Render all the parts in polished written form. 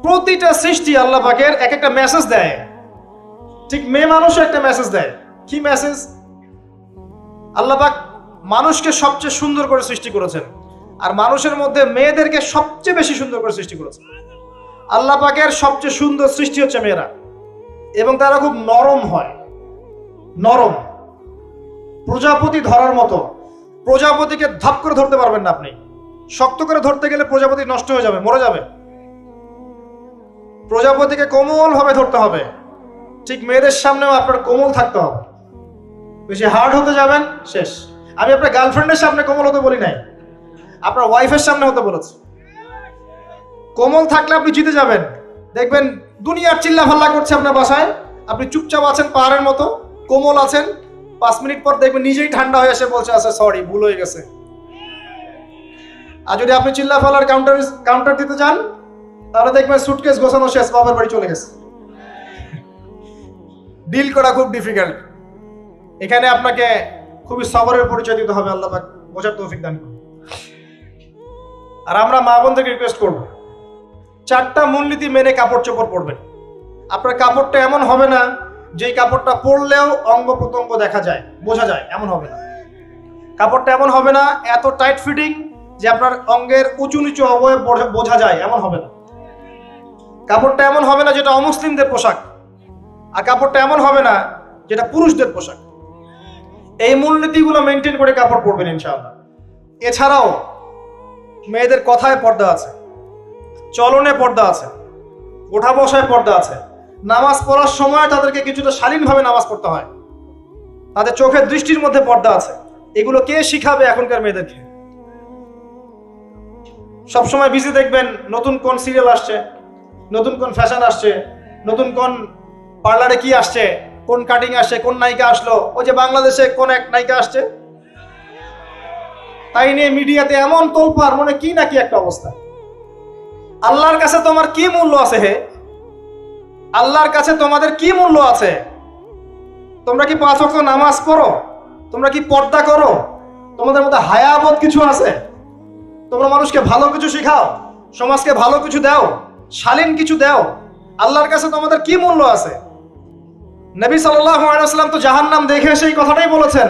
প্রতিটা সৃষ্টি আল্লাহ পাকের এক একটা মেসেজ দেয়। ঠিক মেয়ে মানুষও একটা মেসেজ দেয়। কি মেসেজ? আল্লাহ পাক মানুষকে সবচেয়ে সুন্দর করে সৃষ্টি করেছেন, আর মানুষের মধ্যে মেয়েদেরকে সবচেয়ে বেশি সুন্দর করে সৃষ্টি করেছেন। আল্লাহ পাকের সবচেয়ে সুন্দর সৃষ্টি হচ্ছে মেয়েরা, এবং তারা খুব নরম হয়, নরম, প্রজাপতি ধরার মতো। প্রজাপতিকে ধাপ করে ধরতে পারবেন না আপনি। শক্ত করে ধরতে গেলে প্রজাপতি নষ্ট হয়ে যাবে, মরে যাবে। প্রজাপতিকে কোমল ভাবে ধরতে হবে। ঠিক মেয়েদের সামনেও আপনার কোমল থাকতে হবে। বেশি হার্ড হতে যাবেন, শেষ। আমি আপনার গার্লফ্রেন্ডের সামনে কোমল হতে বলি নাই, আপনার ওয়াইফের সামনে হতে বলেছি। কোমল থাকলে আপনি জিতে যাবেন। দেখবেন দুনিয়ার চিল্লা ফাল্লা করছে আপনার বাসায়, আপনি চুপচাপ আছেন পাহাড়ের মতো, কোমল আছেন। 5 মিনিট পর দেখবেন নিজেই ঠান্ডা হয়ে এসে বলছে, আচ্ছা সরি, ভুল হয়ে গেছে। আর যদি আপনি চিল্লা ফাল্লার কাউন্টার দিতে যান, তাহলে দেখবেন সুটকেস গোছানো শেষ, বাবার বাড়ি চলে গেছে। ডিল করা খুব ডিফিকাল্ট। এখানে আপনাকে খুবই সবরের পরিচয় দিতে হবে। আল্লাহ পাক বোঝার তৌফিক দান করুন। আর আমরা মা বোনদেরকে রিকোয়েস্ট করব, 4টা মূলনীতি মেনে কাপড় চোপড় পরবেন। আপনার কাপড়টা এমন হবে না যেই কাপড়টা পরলেও অঙ্গ প্রত্যঙ্গ দেখা যায়, বোঝা যায়, এমন হবে না। কাপড়টা এমন হবে না এত টাইট ফিটিং যে আপনার অঙ্গের উঁচু নিচু অবয়ব বোঝা যায়, এমন হবে না। কাপড়টা এমন হবে না যেটা অমুসলিমদের পোশাক, আর কাপড়টা এমন হবে না যেটা পুরুষদের পোশাক। এই মূলনীতিগুলো মেনটেন করে কাপড় পরবেন ইনশাআল্লাহ। এছাড়াও মেয়েদের কথায় পর্দা আছে, চলনে পর্দা আছে, ওঠা বসায় পর্দা আছে। নামাজ পড়ার সময় তাদেরকে কিছুটা শালীনভাবে নামাজ পড়তে হয়। তাদের চোখের দৃষ্টির মধ্যে পর্দা আছে। এগুলো কে শিখাবে এখনকার মেয়েদেরকে? সবসময় বিজি দেখবেন নতুন কোন সিরিয়াল আসছে, নতুন কোন ফ্যাশন আসছে, নতুন কোন পার্লারে কি আসছে, কোন কাটিং আসছে, কোন নায়িকা আসলো। ওই যে বাংলাদেশে কোন এক নায়িকা আসছে, তাই নিয়ে মিডিয়াতে এমন তোলপাড়, মনে কি নাকি একটা অবস্থা। আল্লাহর কাছে তোমার কি মূল্য আছে হে? আল্লাহর কাছে তোমাদের কি মূল্য আছে? তোমরা কি 5 ওয়াক্ত নামাজ পড়ো? তোমরা কি পর্দা করো? তোমাদের মধ্যে হায়াবোধ কিছু আছে? তোমরা মানুষকে ভালো কিছু শেখাও, সমাজকে ভালো কিছু দাও, শালীন কিছু দাও। আল্লাহর কাছে তোমাদের কি মূল্য আছে? নবী সাল্লাল্লাহু আলাইহি ওয়াসাল্লাম তো জাহান্নাম দেখে সেই কথাটাই বলেছেন,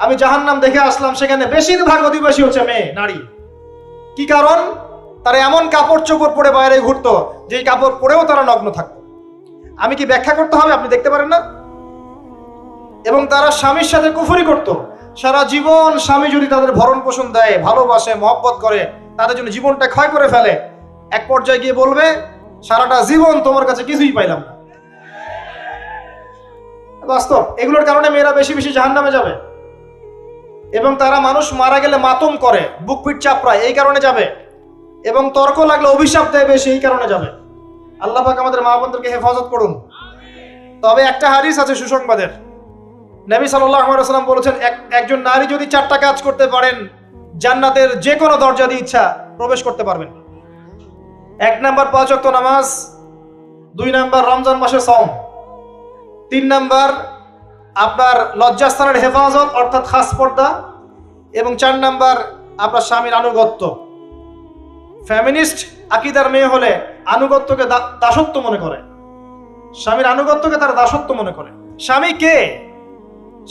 আমি জাহান্নাম দেখে আসলাম, সেখানে বেশিরভাগ অধিবাসী হচ্ছে মেয়ে, নারী। কি কারণ? তারা এমন কাপড় চোপড় পরে বাইরে ঘুরতো যেই কাপড় পরেও তারা নগ্ন থাকতো। আমি কি ব্যাখ্যা করতে হবে? আপনি দেখতে পারেন না? এবং তারা স্বামীর সাথে কুফরি করত। সারা জীবন স্বামী যদি তাদের ভরণ পোষণ দেয়, ভালোবাসে, মহব্বত করে, তাদের জন্য জীবনটা ক্ষয় করে ফেলে, এক পর্যায়ে গিয়ে বলবে, সারাটা জীবন তোমার কাছে কিছুই পাইলাম না। বাস্তব। এগুলোর কারণে মেয়েরা বেশি বেশি জাহান্নামে যাবে। এবং তারা মানুষ মারা গেলে মাতম করে, বুক পিঠ চাপড়ায়, এই কারণে যাবে। এবং তর্ক লাগলে অভিশাপ দেয় বেশি, এই কারণে যাবে। আল্লাহ পাক আমাদের মা বোনদেরকে হেফাজত করুন। তবে একটা হাদিস আছে সুসংবাদের। নবী সাল্লাল্লাহু আলাইহি ওয়াসাল্লাম বলেছেন, একজন নারী যদি 4টা কাজ করতে পারেন, জান্নাতের যে কোনো দরজা দিয়ে ইচ্ছা প্রবেশ করতে পারবেন। 1 নাম্বার 5 ওয়াক্ত নামাজ, 2 নাম্বার রমজান মাসে সওম, 3 নাম্বার আপনার লজ্জাস্থানের হেফাজত অর্থাৎ খাস পর্দা, এবং 4 নাম্বার আপনার স্বামীর আনুগত্য। ফ্যামিনিস্ট আকীদার মেয়ে হলে আনুগত্যকে দাসত্ব মনে করে, স্বামীর আনুগত্যকে তার দাসত্ব মনে করে। স্বামী কে?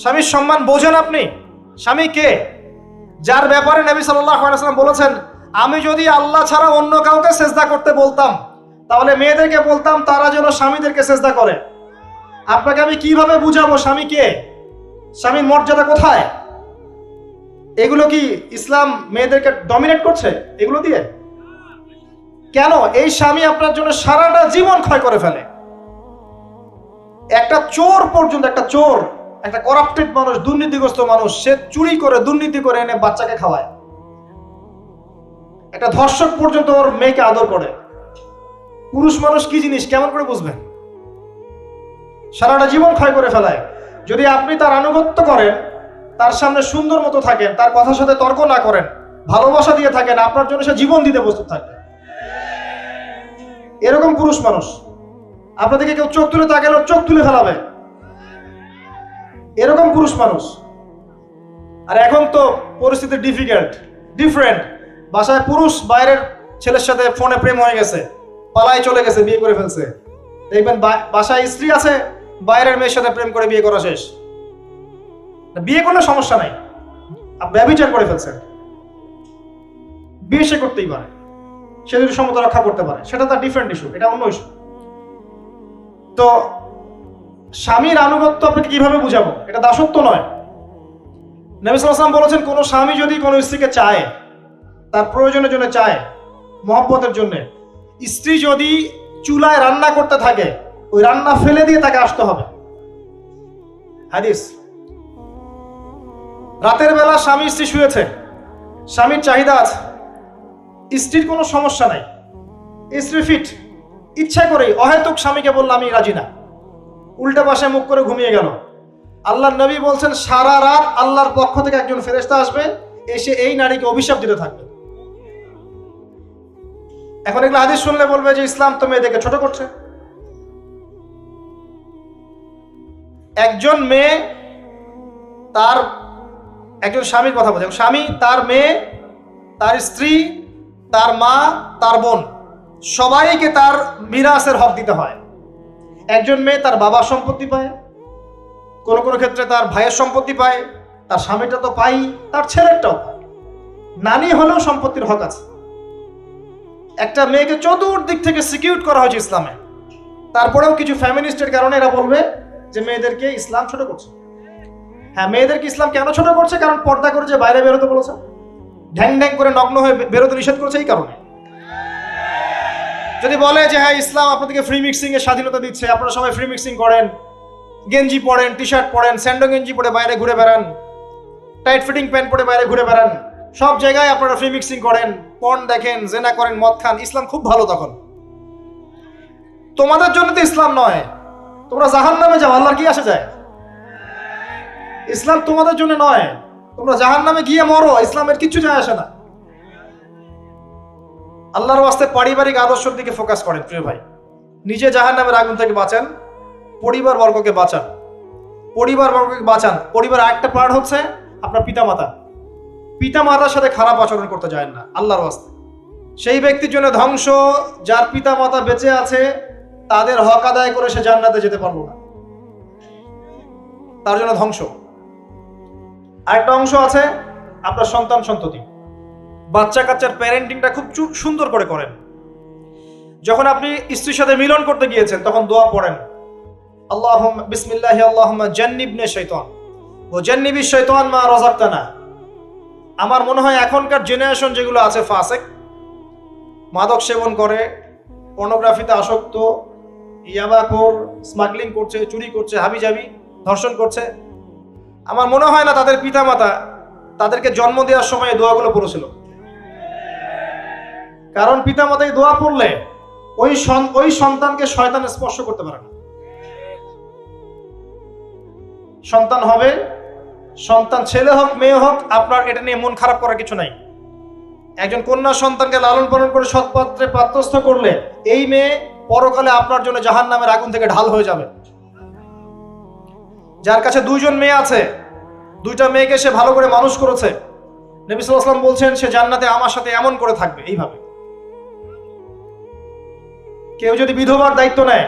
স্বামীর সম্মান বোঝেন আপনি? স্বামী কে? যার ব্যাপারে নবী সাল্লাল্লাহু আলাইহি ওয়াসাল্লাম বলেছেন, আমি যদি আল্লাহ ছাড়া অন্য কাউকে সেজদা করতে বলতাম, তাহলে মেয়েদেরকে বলতাম তারা যেন স্বামীদেরকে সেজদা করে। আপনাকে আমি কিভাবে বুঝাবো স্বামী কে, স্বামীর মর্যাদা কোথায়? এগুলো কি ইসলাম মেয়েদেরকে ডমিনেট করছে এগুলো দিয়ে? কেন? এই স্বামী আপনার জন্য সারাটা জীবন ক্ষয় করে ফেলে। একটা চোর পর্যন্ত, একটা চোর, একটা করাপ্টেড মানুষ, দুর্নীতিগ্রস্ত মানুষ, সে চুরি করে, দুর্নীতি করে এনে বাচ্চাকে খাওয়ায়। একটা ধর্ষক পর্যন্ত ওর মেয়েকে আদর করে। পুরুষ মানুষ কি জিনিস কেমন করে বুঝবেন? সারাটা জীবন ক্ষয় করে ফেলায়। যদি আপনি তার আনুগত্য করেন, তার সামনে সুন্দর মতো থাকেন, তার কথার সাথে তর্ক না করেন, ভালোবাসা দিয়ে থাকেন, আপনার জন্য সে জীবন দিতে প্রস্তুত থাকে। এরকম পুরুষ মানুষ। আপনাদেরকে কেউ চোখ তুলে তাকালে চোখ তুলে ফেলাবে, এরকম পুরুষ মানুষ। আর এখন তো পরিস্থিতি ডিফারেন্ট। বাসায় পুরুষ বাইরের ছেলের সাথে ফোনে প্রেম হয়ে গেছে, পালায় চলে গেছে, বিয়ে করে ফেলছে। দেখবেন বাসায় স্ত্রী আছে, বাইরের মেয়ের সাথে প্রেম করে বিয়ে করা শেষ। বিয়ে করলে সমস্যা নাই, ব্যভিচার করে ফেলছে, বিয়ে সে করতেই পারে, সে যদি সমতা রক্ষা করতে পারে, সেটা তার ডিফারেন্ট ইস্যু, এটা অন্য ইস্যু। তো স্বামীর আনুগত্য আপনাকে কিভাবে বুঝাবো? এটা দাসত্ব নয়। নবী সাল্লাল্লাহু আলাইহি ওয়াসাল্লাম বলেছেন, কোন স্বামী যদি কোনো স্ত্রীকে চায়, তার প্রয়োজনের জন্য চায়, মহব্বতের জন্য, স্ত্রী যদি চুলায় রান্না করতে থাকে, ওই রান্না ফেলে দিয়ে তাকে আসতে হবে। হাদিস। রাতের বেলা স্বামী স্ত্রী শুয়েছে, স্বামীর চাহিদা আছে, স্ত্রীর কোনো সমস্যা নাই, স্ত্রী ফিট, ইচ্ছা করেই অহেতুক স্বামীকে বলল আমি রাজি না, উল্টা পাশে মুখ করে ঘুমিয়ে গেল। আল্লাহর নবী বলছেন, সারা রাত আল্লাহর পক্ষ থেকে একজন ফেরেশতা আসবে, এসে এই নারীকে অভিশাপ দিতে থাকবে। এখন এগুলো হাদিস শুনলে বলবে যে ইসলাম তো মেয়েদেরকে ছোট করছে। একজন মেয়ে তার, একজন স্বামীর কথা বলছে, স্বামী তার মেয়ে, তার স্ত্রী, তার মা, তার বোন, সবাইকে তার মিরাসের হক দিতে হয়। একজন মেয়ে তার বাবার সম্পত্তি পায়, কোন কোন ক্ষেত্রে তার ভাইয়ের সম্পত্তি পায়, তার স্বামীটা তো পাই, তার ছেলেরটাও পায়, নানি হলেও সম্পত্তির হক আছে। একটা মেয়েকে চতুর্দিক থেকে সিকিউর করা হয়েছে ইসলামে। তারপরেও কিছু ফ্যামিনিস্টের কারণে এরা বলবে যে মেয়েদেরকে ইসলাম ছোট করছে। হ্যাঁ, মেয়েদেরকে ইসলাম কেন ছোট করছে? কারণ পর্দা করে যে বাইরে বেরোতে বলেছে, ঢ্যাং ঢ্যাং করে নগ্ন হয়ে বেরোতে নিষেধ করেছে, এই কারণে। যদি বলে যে হ্যাঁ ইসলাম আপনাদেরকে ফ্রি মিক্সিং এর স্বাধীনতা দিচ্ছে, আপনারা সবাই ফ্রি মিক্সিং করেন, গেঞ্জি পরেন, টি শার্ট পরেন, স্যান্ডো গেঞ্জি পরে বাইরে ঘুরে বেড়ান, টাইট ফিটিং প্যান্ট পরে বাইরে ঘুরে বেড়ান, সব জায়গায় আপনারা ফ্রি মিক্সিং করেন, পর্ন দেখেন, জেনা করেন, মদ খান, ইসলাম খুব ভালো। তখন তোমাদের জন্য তো ইসলাম নয়, তোমরা জাহান্নামে যাও, আল্লাহর কি আসে যায়? ইসলাম তোমাদের জন্য নয়, তোমরা জাহান্নামে গিয়ে মরো, ইসলামের কিচ্ছু যায় আসে না। আল্লাহর ওয়াস্তে পারিবারিক আদর্শের দিকে ফোকাস করেন প্রিয় ভাই। নিজে জাহান্নামের আগুন থেকে বাঁচান, পরিবার বর্গকে বাঁচান, পরিবার বর্গকে বাঁচান। পরিবার আরেকটা পার্ট হচ্ছে আপনার পিতামাতা। পিতামাতার সাথে খারাপ আচরণ করতে যায় না আল্লাহর ওয়াস্তে। সেই ব্যক্তির জন্য ধ্বংস যার পিতামাতা বেঁচে আছে, তাদের হক আদায় করে সে জান্নাতে যেতে পারলো না, তার জন্য ধ্বংস। আরেকটা অংশ আছে আপনার সন্তান সন্ততি। বাচ্চা কাচ্চার প্যারেন্টিংটা খুব সুন্দর করে করেন। যখন আপনি স্ত্রীর সাথে মিলন করতে গিয়েছেন, তখন দোয়া পড়েন, আল্লাহুম্মা বিসমিল্লাহি আল্লাহুম্মা জান্নিবনা শাইতান ওয়া জান্নিবিশ শাইতান মা রাযাকতানা। আমার মনে হয় এখনকার জেনারেশন যেগুলো আছে ফাসেক, মাদক সেবন করে, পর্নোগ্রাফিতে আসক্ত, ইয়াবাখোর, স্মাগলিং করছে, চুরি করছে, হাবিজাবি, ধর্ষণ করছে, আমার মনে হয় না তাদের পিতামাতা তাদেরকে জন্ম দেওয়ার সময় এই দোয়াগুলো পড়েছিল। কারণ পিতামাতা এই দোয়া পড়লে ওই সন্তানকে শয়তান স্পর্শ করতে পারে না। সন্তান হবে, সন্তান ছেলে হোক মেয়ে হোক, আপনার এটা নিয়ে মন খারাপ করার কিছু নাই। একজন কন্যা সন্তানকে লালন পালন করে সৎপাত্রে পাত্রস্থ করলে এই মেয়ে পরকালে আপনার জন্য জাহান্নামের আগুন থেকে ঢাল হয়ে যাবে। যার কাছে দুইজন মেয়ে আছে, দুইটা মেয়েকে সে ভালো করে মানুষ করেছে, নবী সাল্লাল্লাহু আলাইহি ওয়াসাল্লাম বলছেন সে জান্নাতে আমার সাথে এমন করে থাকবে, এইভাবে। কেউ যদি বিধবার দায়িত্ব নেয়,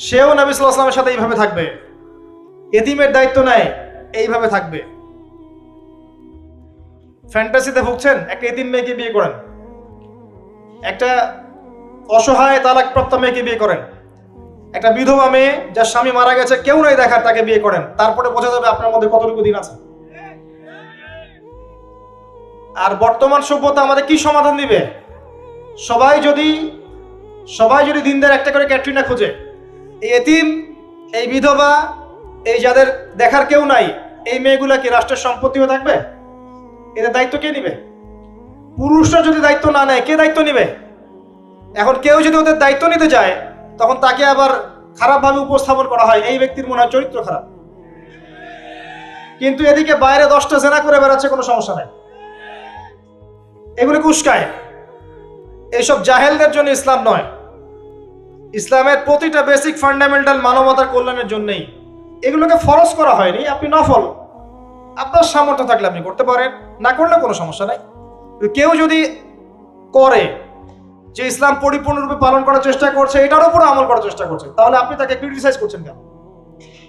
সেও নবী সাল্লাল্লাহু আলাইহি ওয়াসাল্লামের সাথে এইভাবে থাকবে। এতিমের দায়িত্ব নেয়, এইভাবে থাকবে। ফ্যান্টাসিতে ভুগছেন, একটা এতিম মেয়েকে বিয়ে করেন, একটা অসহায় তালাকপ্রাপ্ত মেয়েকে বিয়ে করেন, একটা বিধবা মেয়ে যার স্বামী মারা গেছে, কেউ নাই দেখার, তাকে বিয়ে করেন, তারপরে বোঝা যাবে আপনার মধ্যে কতটুকু দিন আছে। আর বর্তমান সভ্যতা আমাদের কি সমাধান দিবে? সবাই যদি দিনদের একটা করে ক্যাটরিনা খুঁজে, এই এতিম, এই বিধবা, এই যাদের দেখার কেউ নাই, এই মেয়েগুলা কি রাষ্ট্রের সম্পত্তি হয়ে থাকবে? এদের দায়িত্ব কে নিবে? পুরুষরা যদি দায়িত্ব না নেয়, কে দায়িত্ব নিবে? এখন কেউ যদি ওদের দায়িত্ব নিতে যায়, তখন তাকে আবার খারাপভাবে উপস্থাপন করা হয়, এই ব্যক্তির মনে হয় চরিত্র খারাপ। কিন্তু এদিকে বাইরে 10টা জেনা করে বেড়াচ্ছে, কোনো সমস্যা নাই, এগুলো উস্কায়। এইসব জাহেলদের জন্য ইসলাম নয়। ইসলামের প্রতিটা বেসিক ফান্ডামেন্টাল মানবতার কল্যাণের জন্যই। এগুলোকে ফরজ করা হয়নি, আপনি নফল, আপনার সামর্থ্য থাকলে আপনি করতে পারেন, না করলে কোনো সমস্যা নাই। কেউ যদি করে, যে ইসলাম পরিপূর্ণরূপে পালন করার চেষ্টা করছে, এটার উপর আমল করার চেষ্টা করছে, তাহলে আপনি তাকে ক্রিটিসাইজ করছেন কেন?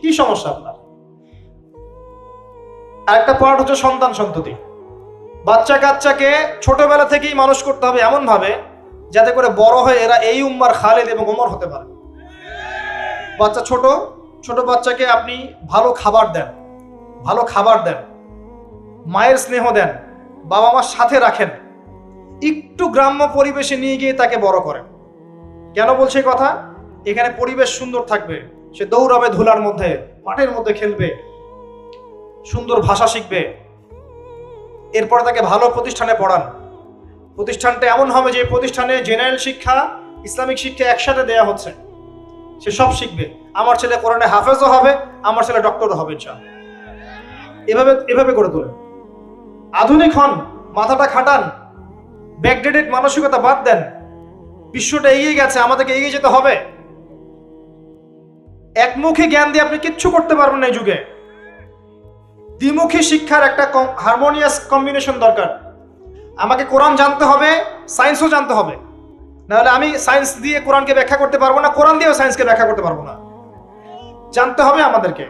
কি সমস্যা আপনার? আরেকটা পার্ট হচ্ছে সন্তান সন্ততি। বাচ্চা কাচ্চাকে ছোটবেলা থেকেই মানুষ করতে হবে এমন ভাবে যাতে করে বড় হয়ে এরা এই উম্মার খালিদ এবং ওমর হতে পারে। বাচ্চা ছোট ছোট বাচ্চাকে আপনি ভালো খাবার দেন, ভালো খাবার দেন, মায়ের স্নেহ দেন, বাবা মার সাথে রাখেন, একটু গ্রাম্য পরিবেশে নিয়ে গিয়ে তাকে বড় করেন। কেন বলছে কথা? এখানে পরিবেশ সুন্দর থাকবে, সে দৌড়াবে ধুলার মধ্যে, মাঠের মধ্যে খেলবে, সুন্দর ভাষা শিখবে। এরপর তাকে ভালো প্রতিষ্ঠানে পড়ান। প্রতিষ্ঠানটা এমন হবে যে প্রতিষ্ঠানে জেনারেল শিক্ষা, ইসলামিক শিক্ষা একসাথে দেয়া হচ্ছে, সে সব শিখবে। আমার ছেলে কোরআনে হাফেজও হবে, আমার ছেলে ডক্টরও হবে ইনশাআল্লাহ। এভাবে এভাবে করে তোলেন। আধুনিক হন, মাথাটা খাটান, ব্যাকডেটেড মানসিকতা বাদ দেন। বিশ্বটা এগিয়ে গেছে, আমাদেরকে এগিয়ে যেতে হবে। একমুখী জ্ঞান দিয়ে আপনি কিচ্ছু করতে পারবেন না এই যুগে। দ্বিমুখী শিক্ষার একটা হারমোনিয়াস কম্বিনেশন দরকার। আমাকে কোরআন জানতে হবে, সায়েন্সও জানতে হবে, নাহলে আমি সায়েন্স দিয়ে কোরআনকে ব্যাখ্যা করতে পারবো না, কোরআন দিয়েও সায়েন্সকে ব্যাখ্যা করতে পারবো না। জানতে হবে আমাদেরকে।